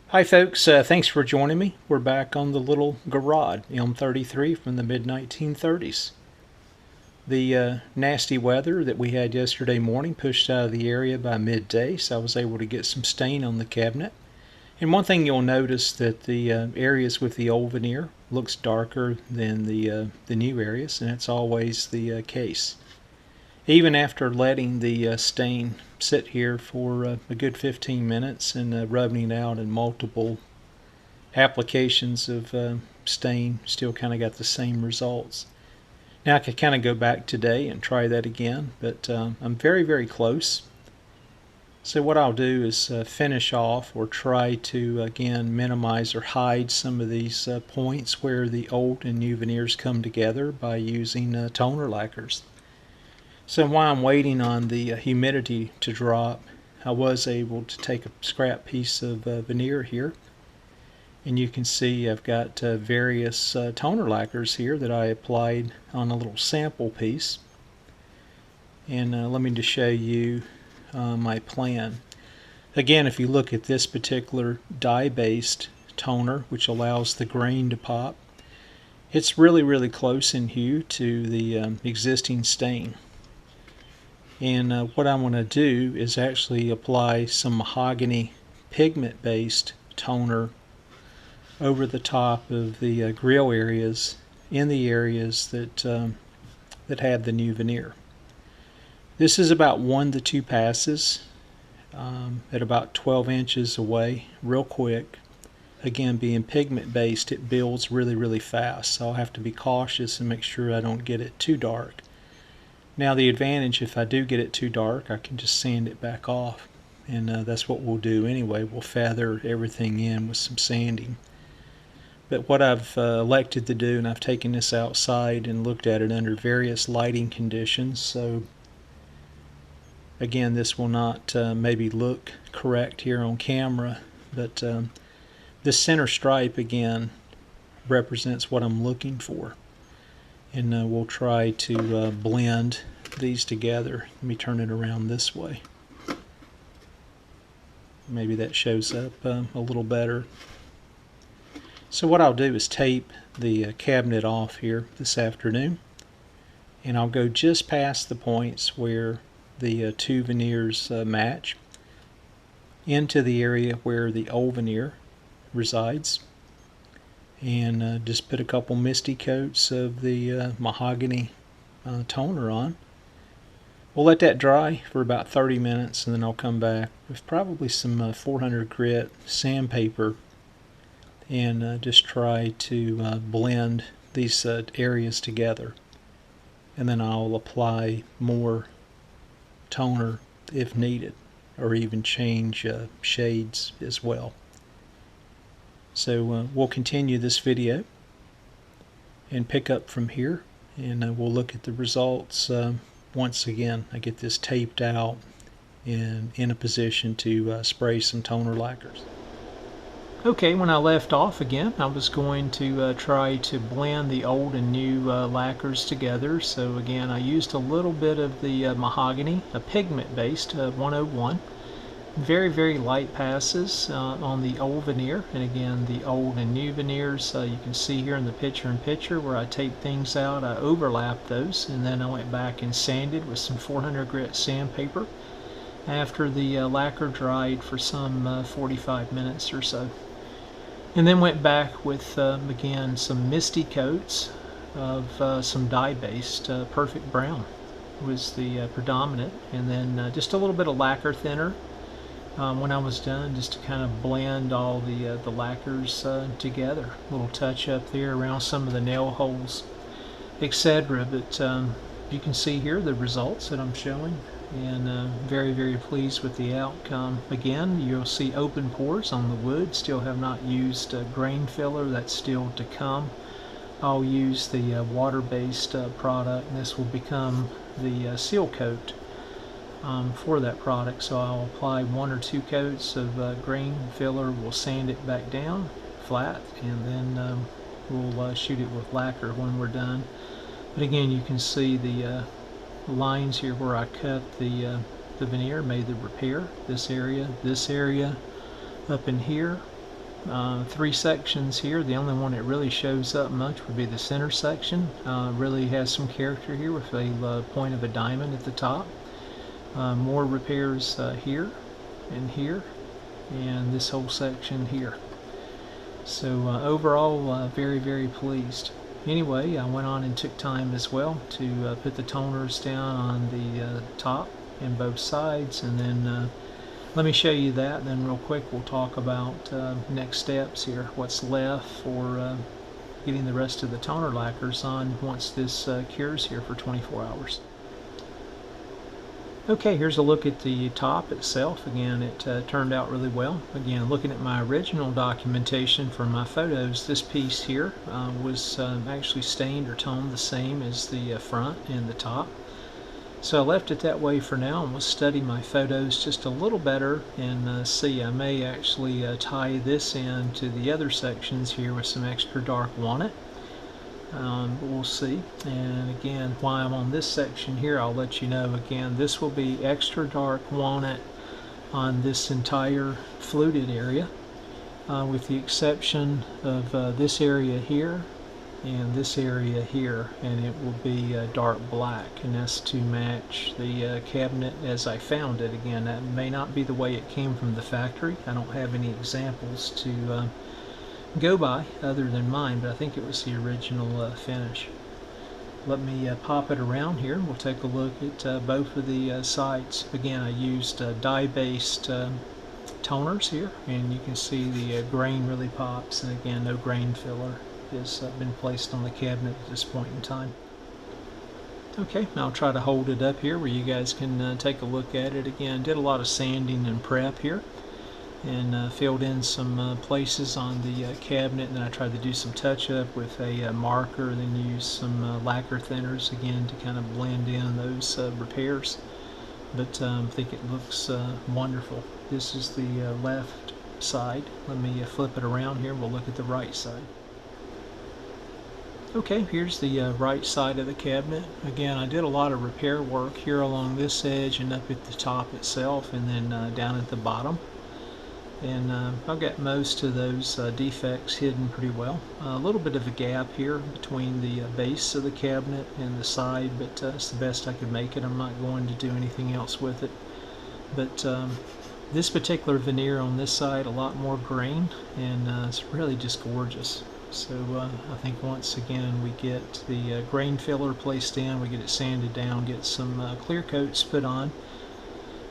Hi folks, thanks for joining me. We're back on the little Garod M33 from the mid-1930s. The nasty weather that we had yesterday morning pushed out of the area by midday, so I was able to get some stain on the cabinet. And one thing you'll notice that the areas with the old veneer looks darker than the new areas, and that's always the case. Even after letting the stain sit here for a good 15 minutes and rubbing it out in multiple applications of stain, still kind of got the same results. Now I could kind of go back today and try that again, but I'm very close. So what I'll do is finish off or try to again minimize or hide some of these points where the old and new veneers come together by using toner lacquers. So while I'm waiting on the humidity to drop, I was able to take a scrap piece of veneer here, and you can see I've got various toner lacquers here that I applied on a little sample piece. And let me just show you my plan. Again, if you look at this particular dye-based toner, which allows the grain to pop, it's really close in hue to the existing stain. And what I want to do is actually apply some mahogany pigment-based toner over the top of the grill areas in the areas that have the new veneer. This is about 1 to 2 passes at about 12 inches away, real quick. Again, being pigment-based, it builds really fast, so I'll have to be cautious and make sure I don't get it too dark. Now the advantage, if I do get it too dark, I can just sand it back off, and that's what we'll do anyway. We'll feather everything in with some sanding. But what I've elected to do, and I've taken this outside and looked at it under various lighting conditions, so again, this will not maybe look correct here on camera, but this center stripe again represents what I'm looking for. And we'll try to blend these together. Let me turn it around this way. Maybe that shows up a little better. So what I'll do is tape the cabinet off here this afternoon, and I'll go just past the points where the two veneers match into the area where the old veneer resides, and just put a couple misty coats of the mahogany toner on. We'll let that dry for about 30 minutes, and then I'll come back with probably some 400 grit sandpaper and just try to blend these areas together. And then I'll apply more toner if needed, or even change shades as well. So we'll continue this video and pick up from here, and we'll look at the results once again I get this taped out and in a position to spray some toner lacquers. Okay, when I left off again, I was going to try to blend the old and new lacquers together. So again, I used a little bit of the mahogany, a pigment-based 101. Very light passes on the old veneer, and again the old and new veneers you can see here in the picture-in-picture where I taped things out. I overlapped those, and then I went back and sanded with some 400 grit sandpaper after the lacquer dried for some 45 minutes or so, and then went back with again some misty coats of some dye-based perfect brown was the predominant, and then just a little bit of lacquer thinner when I was done, just to kind of blend all the lacquers together. A little touch up there around some of the nail holes, etc. But you can see here the results that I'm showing, and very pleased with the outcome. Again, you'll see open pores on the wood. Still have not used grain filler, that's still to come. I'll use the water-based product, and this will become the seal coat for that product. So I'll apply 1 or 2 coats of grain filler. We'll sand it back down flat, and then we'll shoot it with lacquer when we're done. But again, you can see the lines here where I cut the veneer, made the repair. This area up in here, three sections here. The only one that really shows up much would be the center section. Really has some character here with a point of a diamond at the top. More repairs here and here and this whole section here. So overall very, very pleased. Anyway, I went on and took time as well to put the toners down on the top and both sides, and then let me show you that, and then real quick we'll talk about next steps here, what's left for getting the rest of the toner lacquers on once this cures here for 24 hours. Okay, here's a look at the top itself. Again, it turned out really well. Again, looking at my original documentation for my photos, this piece here was actually stained or toned the same as the front and the top. So I left it that way for now, and we'll study my photos just a little better and see. I may actually tie this in to the other sections here with some extra dark walnut. But we'll see. And again, while I'm on this section here, I'll let you know again, this will be extra dark walnut on this entire fluted area, with the exception of this area here and this area here, and it will be dark black, and that's to match the cabinet as I found it. Again, that may not be the way it came from the factory. I don't have any examples to go by other than mine, but I think it was the original finish. Let me pop it around here. We'll take a look at both of the sides. Again, I used dye-based toners here, and you can see the grain really pops, and again, no grain filler has been placed on the cabinet at this point in time. Okay, I'll try to hold it up here where you guys can take a look at it. Again, did a lot of sanding and prep here, and filled in some places on the cabinet, and then I tried to do some touch-up with a marker, and then use some lacquer thinners again to kind of blend in those repairs. But I think it looks wonderful. This is the left side. Let me flip it around here and we'll look at the right side. Okay, here's the right side of the cabinet. Again, I did a lot of repair work here along this edge and up at the top itself, and then down at the bottom. And I've got most of those defects hidden pretty well. A little bit of a gap here between the base of the cabinet and the side, but it's the best I could make it. I'm not going to do anything else with it. But this particular veneer on this side, a lot more grain, and it's really just gorgeous. So I think once again we get the grain filler placed in, we get it sanded down, get some clear coats put on,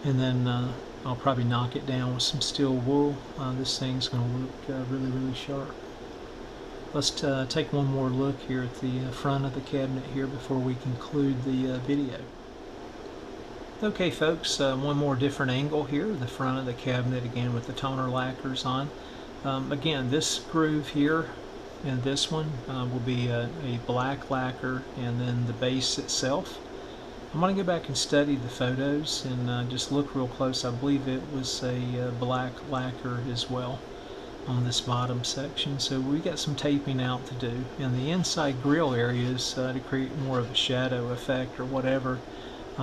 and then I'll probably knock it down with some steel wool. This thing's going to look really, really sharp. Let's take one more look here at the front of the cabinet here before we conclude the video. Okay folks, one more different angle here, the front of the cabinet again with the toner lacquers on. Again, this groove here and this one will be a black lacquer, and then the base itself. I'm going to go back and study the photos and just look real close. I believe it was a black lacquer as well on this bottom section. So we got some taping out to do. And the inside grill areas to create more of a shadow effect or whatever,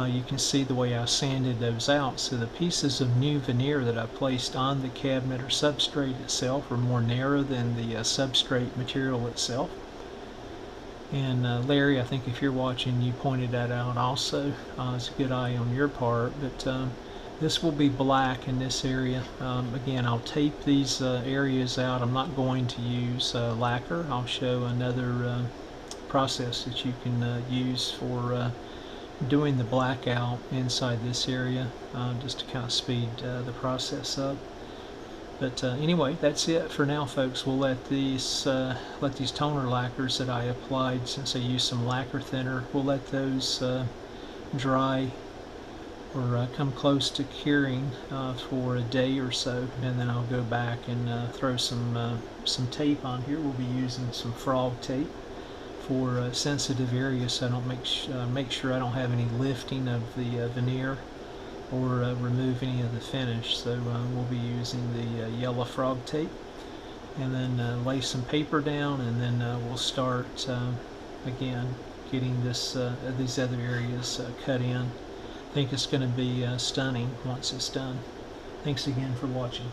you can see the way I sanded those out. So the pieces of new veneer that I placed on the cabinet or substrate itself are more narrow than the substrate material itself. And Larry, I think if you're watching, you pointed that out also. It's a good eye on your part. But this will be black in this area. Again, I'll tape these areas out. I'm not going to use lacquer. I'll show another process that you can use for doing the blackout inside this area, just to kind of speed the process up. But anyway, that's it for now, folks. We'll let these toner lacquers that I applied, since I used some lacquer thinner, we'll let those dry or come close to curing for a day or so, and then I'll go back and throw some tape on here. We'll be using some frog tape for sensitive areas, so I don't make sure I don't have any lifting of the veneer or remove any of the finish. So we'll be using the yellow frog tape, and then lay some paper down, and then we'll start again getting these other areas cut in. I think it's going to be stunning once it's done. Thanks again for watching.